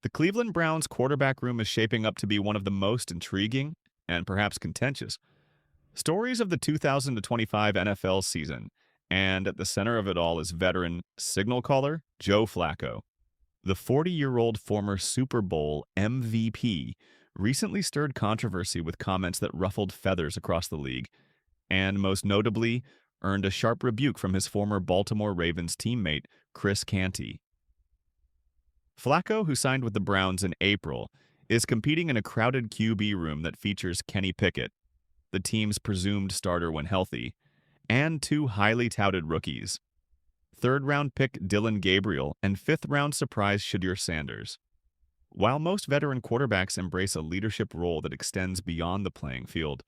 The Cleveland Browns quarterback room is shaping up to be one of the most intriguing and perhaps contentious stories of the 2025 NFL season, and at the center of it all is veteran signal caller Joe Flacco. The 40-year-old former Super Bowl MVP recently stirred controversy with comments that ruffled feathers across the league, and most notably, earned a sharp rebuke from his former Baltimore Ravens teammate, Chris Canty. Flacco, who signed with the Browns in April, is competing in a crowded QB room that features Kenny Pickett, the team's presumed starter when healthy, and two highly touted rookies, third-round pick Dillon Gabriel and fifth-round surprise Shedeur Sanders. While most veteran quarterbacks embrace a leadership role that extends beyond the playing field,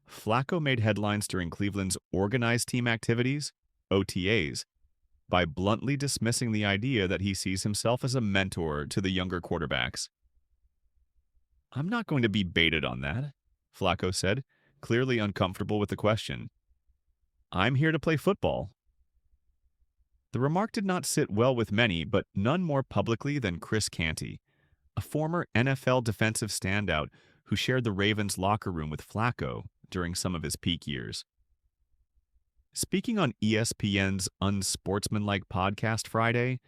Flacco made headlines during Cleveland's organized team activities, OTAs, by bluntly dismissing the idea that he sees himself as a mentor to the younger quarterbacks. "I'm not going to be baited on that," Flacco said, clearly uncomfortable with the question. "I'm here to play football." The remark did not sit well with many, but none more publicly than Chris Canty, a former NFL defensive standout who shared the Ravens' locker room with Flacco during some of his peak years. Speaking on ESPN's Unsportsmanlike podcast Friday,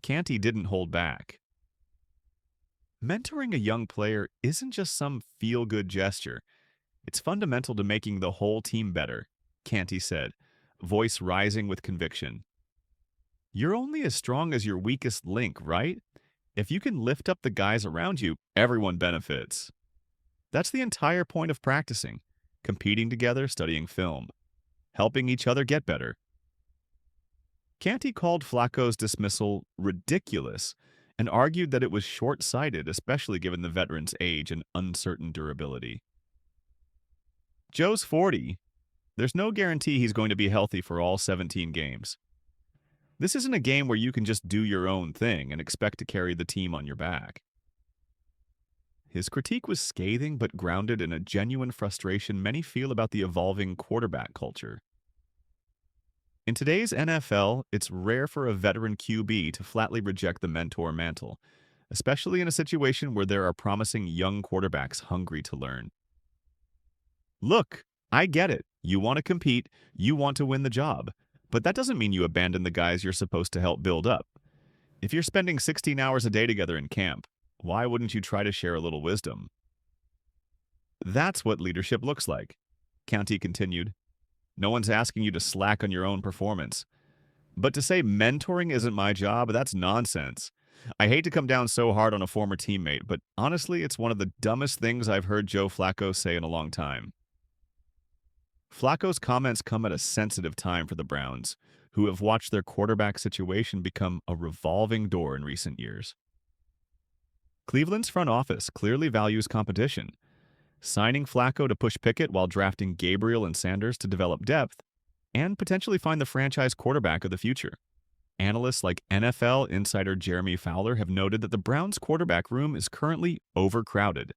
Canty didn't hold back. "Mentoring a young player isn't just some feel-good gesture. It's fundamental to making the whole team better," Canty said, voice rising with conviction. "You're only as strong as your weakest link, right? If you can lift up the guys around you, everyone benefits. That's the entire point of practicing, competing together, studying film, helping each other get better." Canty called Flacco's dismissal ridiculous and argued that it was short-sighted, especially given the veteran's age and uncertain durability. "Joe's 40. There's no guarantee he's going to be healthy for all 17 games. This isn't a game where you can just do your own thing and expect to carry the team on your back." His critique was scathing but grounded in a genuine frustration many feel about the evolving quarterback culture. In today's NFL, it's rare for a veteran QB to flatly reject the mentor mantle, especially in a situation where there are promising young quarterbacks hungry to learn. "Look, I get it. You want to compete, you want to win the job, but that doesn't mean you abandon the guys you're supposed to help build up. If you're spending 16 hours a day together in camp, why wouldn't you try to share a little wisdom?" "That's what leadership looks like," Canty continued. "No one's asking you to slack on your own performance. But to say mentoring isn't my job, that's nonsense. I hate to come down so hard on a former teammate, but honestly, it's one of the dumbest things I've heard Joe Flacco say in a long time." Flacco's comments come at a sensitive time for the Browns, who have watched their quarterback situation become a revolving door in recent years. Cleveland's front office clearly values competition, signing Flacco to push Pickett while drafting Gabriel and Sanders to develop depth and potentially find the franchise quarterback of the future. Analysts like NFL insider Jeremy Fowler have noted that the Browns' quarterback room is currently overcrowded,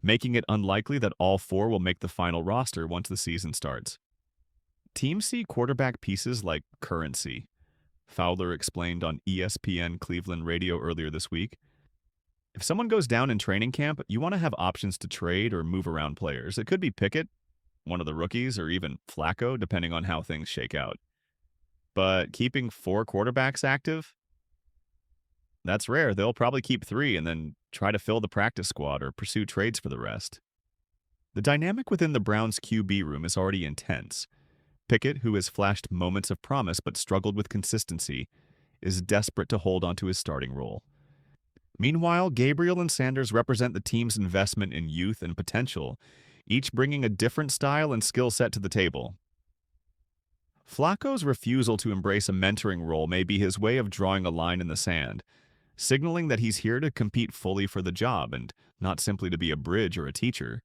making it unlikely that all four will make the final roster once the season starts. Teams see quarterback pieces like currency, Fowler explained on ESPN Cleveland Radio earlier this week. If someone goes down in training camp, you want to have options to trade or move around players. It could be Pickett, one of the rookies, or even Flacco, depending on how things shake out. But keeping four quarterbacks active? That's rare. They'll probably keep three and then try to fill the practice squad or pursue trades for the rest. The dynamic within the Browns' QB room is already intense. Pickett, who has flashed moments of promise but struggled with consistency, is desperate to hold onto his starting role. Meanwhile, Gabriel and Sanders represent the team's investment in youth and potential, each bringing a different style and skill set to the table. Flacco's refusal to embrace a mentoring role may be his way of drawing a line in the sand, signaling that he's here to compete fully for the job and not simply to be a bridge or a teacher.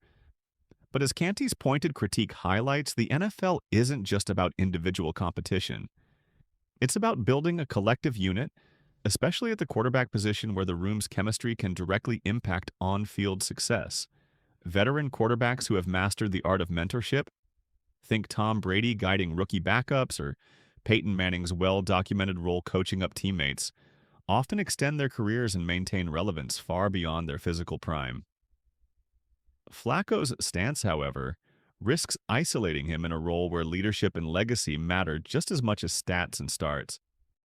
But as Canty's pointed critique highlights, the NFL isn't just about individual competition. It's about building a collective unit, especially at the quarterback position where the room's chemistry can directly impact on-field success. Veteran quarterbacks who have mastered the art of mentorship, think Tom Brady guiding rookie backups or Peyton Manning's well-documented role coaching up teammates, often extend their careers and maintain relevance far beyond their physical prime. Flacco's stance, however, risks isolating him in a role where leadership and legacy matter just as much as stats and starts.